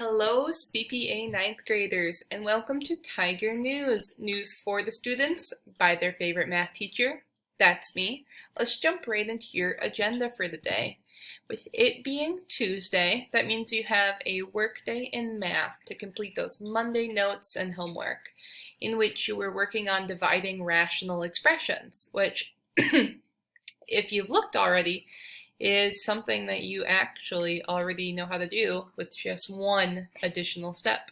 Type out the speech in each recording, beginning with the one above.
Hello, CPA ninth graders, and welcome to Tiger News. News for the students by their favorite math teacher. That's me. Let's jump right into your agenda for the day. With it being Tuesday, that means you have a work day in math to complete those Monday notes and homework, in which you were working on dividing rational expressions, which, if you've looked already, is something that you actually already know how to do with just one additional step.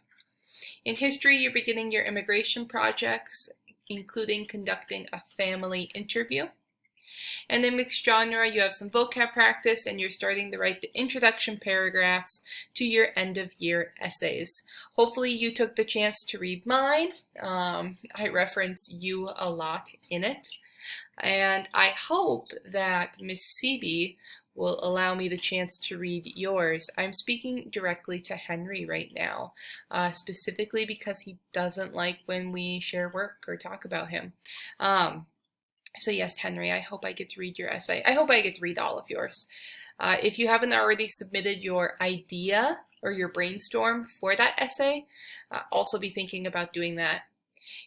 In history, you're beginning your immigration projects, including conducting a family interview. And in mixed genre, you have some vocab practice and you're starting to write the introduction paragraphs to your end of year essays. Hopefully you took the chance to read mine. I reference you a lot in it. And I hope that Miss Seaby will allow me the chance to read yours. I'm speaking directly to Henry right now, specifically because he doesn't like when we share work or talk about him. So yes, Henry, I hope I get to read your essay. I hope I get to read all of yours. If you haven't already submitted your idea or your brainstorm for that essay, also be thinking about doing that.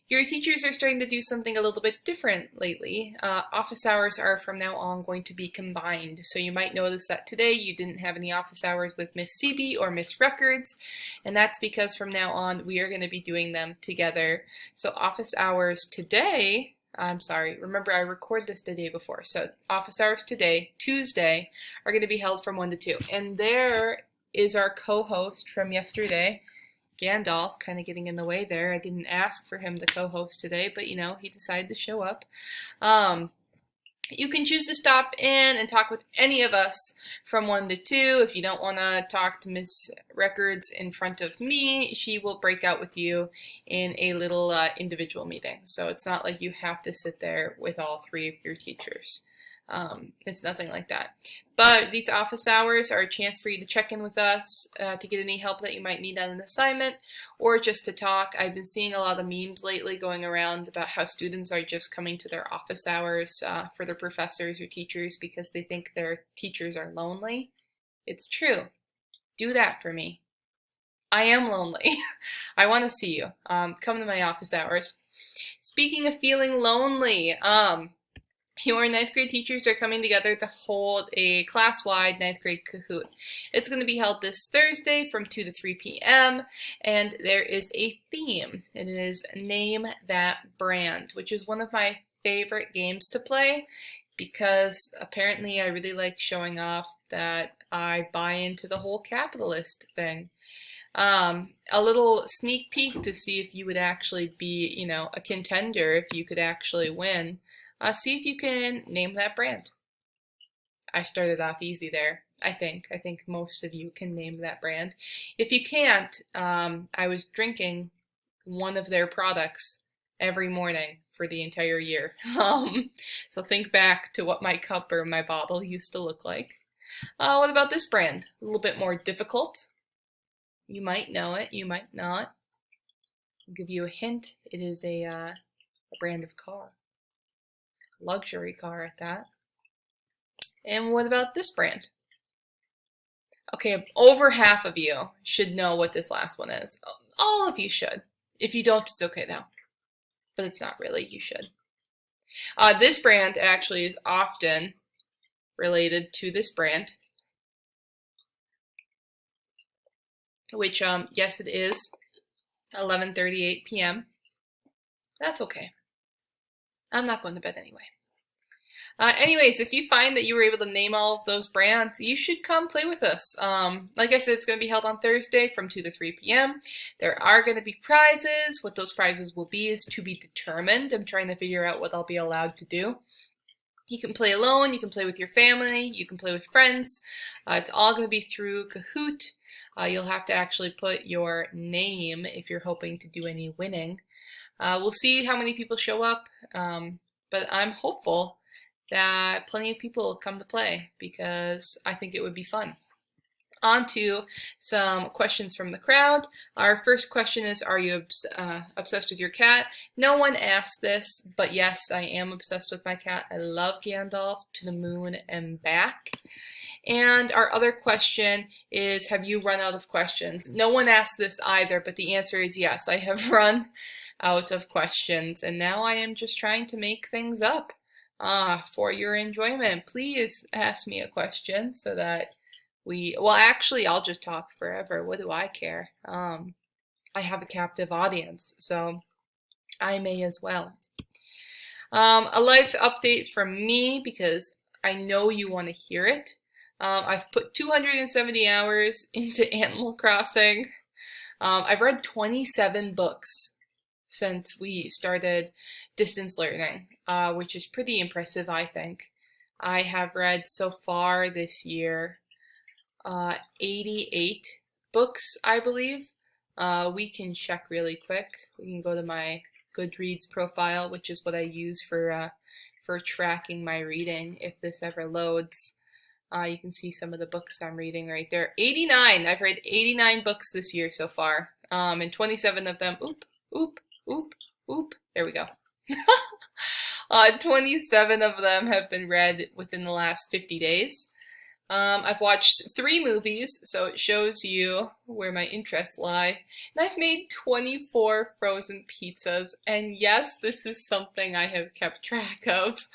Your teachers are starting to do something a little bit different lately. Office hours are from now on going to be combined. So you might notice that today you didn't have any office hours with Miss Seaby or Miss Records, and that's because from now on we are going to be doing them together. So office hours today, remember I record this the day before. So office hours today, Tuesday, are going to be held from 1 to 2. And there is our co-host from yesterday, Gandalf, kind of getting in the way there. I didn't ask for him to co-host today, but you know, he decided to show up. You can choose to stop in and talk with any of us from 1 to 2. If you don't want to talk to Miss Records in front of me, she will break out with you in a little individual meeting. So it's not like you have to sit there with all 3 of your teachers. It's nothing like that. But these office hours are a chance for you to check in with us, to get any help that you might need on an assignment, or just to talk. I've been seeing a lot of memes lately going around about how students are just coming to their office hours for their professors or teachers because they think their teachers are lonely. It's true. Do that for me. I am lonely. I want to see you. Come to my office hours. Speaking of feeling lonely, your 9th grade teachers are coming together to hold a class-wide 9th grade Kahoot. It's going to be held this Thursday from 2 to 3 p.m. and there is a theme. It is Name That Brand, which is one of my favorite games to play because apparently I really like showing off that I buy into the whole capitalist thing. A little sneak peek to see if you would actually be, you know, a contender, if you could actually win. See if you can name that brand. I started off easy there, I think. I think most of you can name that brand. If you can't, I was drinking one of their products every morning for the entire year. So think back to what my cup or my bottle used to look like. What about this brand? A little bit more difficult. You might know it, you might not. I'll give you a hint. It is a brand of car. Luxury car at that. And what about this brand? Okay, over half of you should know what this last one is. All of you should. If you don't, it's okay though. But it's not really, you should. This brand actually is often related to this brand. Which, yes it is 11:38 p.m. That's okay. I'm not going to bed anyway. Anyways, if you find that you were able to name all of those brands, you should come play with us. Like I said, it's going to be held on Thursday from 2 to 3 p.m. There are going to be prizes. What those prizes will be is to be determined. I'm trying to figure out what I'll be allowed to do. You can play alone, you can play with your family, you can play with friends. It's all going to be through Kahoot. You'll have to actually put your name if you're hoping to do any winning. We'll see how many people show up, but I'm hopeful that plenty of people will come to play because I think it would be fun. On to some questions from the crowd. Our first question is, are you obsessed with your cat? No one asked this, but yes, I am obsessed with my cat. I love Gandalf to the moon and back. And our other question is, have you run out of questions? No one asked this either, but the answer is yes. I have run out of questions, and now I am just trying to make things up for your enjoyment. Please ask me a question so that well, actually, I'll just talk forever. What do I care? I have a captive audience, so I may as well. A life update from me because I know you want to hear it. I've put 270 hours into Animal Crossing. I've read 27 books since we started distance learning, which is pretty impressive, I think. I have read so far this year 88 books, I believe. We can check really quick. We can go to my Goodreads profile, which is what I use for tracking my reading if this ever loads. You can see some of the books I'm reading right there. 89! I've read 89 books this year so far. And 27 of them, there we go. 27 of them have been read within the last 50 days. I've watched 3 movies, so it shows you where my interests lie. And I've made 24 frozen pizzas, and yes, this is something I have kept track of.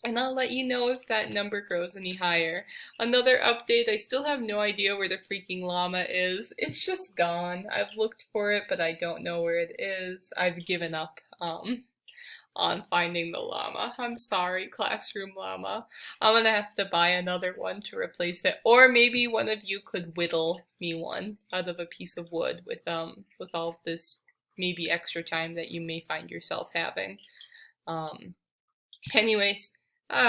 And I'll let you know if that number grows any higher. Another update, I still have no idea where the freaking llama is. It's just gone. I've looked for it, but I don't know where it is. I've given up on finding the llama. I'm sorry, classroom llama. I'm gonna have to buy another one to replace it. Or maybe one of you could whittle me one out of a piece of wood with all of this maybe extra time that you may find yourself having. Anyways,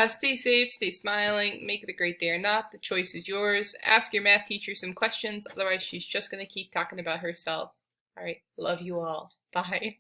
stay safe, stay smiling, make it a great day or not. The choice is yours. Ask your math teacher some questions, otherwise she's just gonna keep talking about herself. Alright, love you all. Bye.